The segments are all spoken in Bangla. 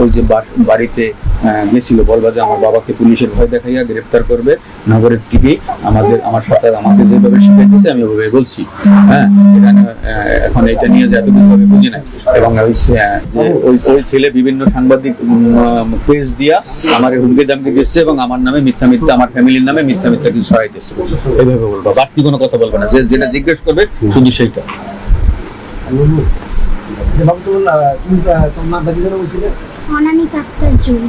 ওই যে বাড়িতে গেছিল, বলবা যে আমার বাবাকে পুলিশের ভয় দেখাইয়া গ্রেফতার করবে, নগরের টিভি আমার সাথে আমাকে যেভাবে শিখাইতেছে আমি ওইভাবে বলছি। হ্যাঁ, এখানে এখন এটা নিয়ে যে এত কিছু আমি বুঝি নাই। এবং ওই ছেলে বিভিন্ন সাংবাদিক পেজ দিয়া আমার হুমকি দামকি দিচ্ছে এবং আমার নামে মিথ্যা আমার ফ্যামিলির নামে মিথ্যা কিছু ছড়াইতেছে। এইভাবে বলবো, বাড়তি কোনো কথা বলবে না, যেটা জিজ্ঞেস করবে শুধু সেইটা। অনামিক আক্তার জুই।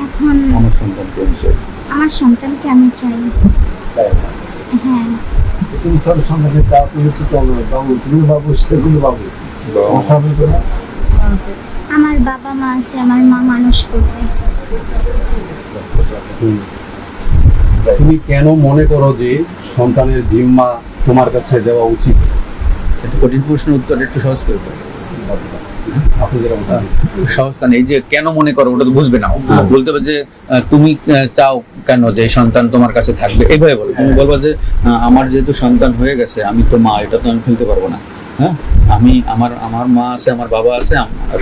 এখন আমার সন্তানকে আমি চাই। হ্যাঁ, তুমি তোর সন্তানকে চাও, তুমি ছোট বাবু, তুমি বাবু, সেগুলো বাবু। আমার বাবা মা আছে, আমার মা মানুষ করবে। তুমি কেন মনে করো যে সন্তানের জিম্মা তোমার কাছে দেওয়া উচিত? এটা কঠিন প্রশ্নের উত্তর একটু সহজ করে দাও। আপনি যেরকম সহজ কারণ এই যে কেন মনে করো ওটা তো বুঝবে না, বলতে হবে যে তুমি চাও কেন যে এই সন্তান তোমার কাছে থাকবে, এইভাবে বলো। তুমি বলবা যে আমার যেহেতু সন্তান হয়ে গেছে, আমি তো মা, এটা তো আমি ফেলতে পারবো না। হ্যাঁ, আমি আমার মা আছে, আমার বাবা আছে,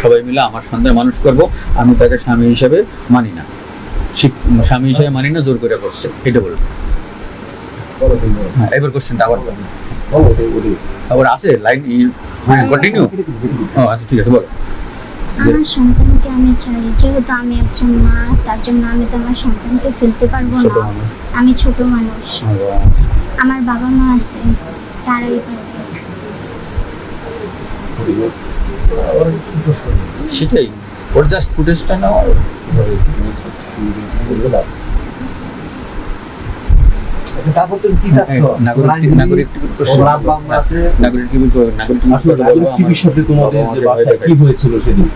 সবাই মিলে আমার সন্তান মানুষ করব, আমি তাকে স্বামী হিসেবে মানি না, স্বামী হিসেবে মানি না, জোর করে করছে, এটা বলবো। হ্যাঁ, এবার কোশ্চেনটা আবার বলো। আবার আছে লাইন, কন্টিনিউ। আচ্ছা ঠিক আছে, বলো। আমার সন্তানকে আমি চাই, যেহেতু আমি একজন মা, তার জন্য আমি তো আমার সন্তানকে ফেলতে পারবো না। আমি ছোট মানুষ, আমার বাবা মা আছে, তারাই পারবে। সেটাই, ওর জাস্ট ফুটেজটা নাও। তারপর তুমি কি নাগরিক টিভির সাথে তোমাদের যে বাসায় কি হয়েছিল সেদিন?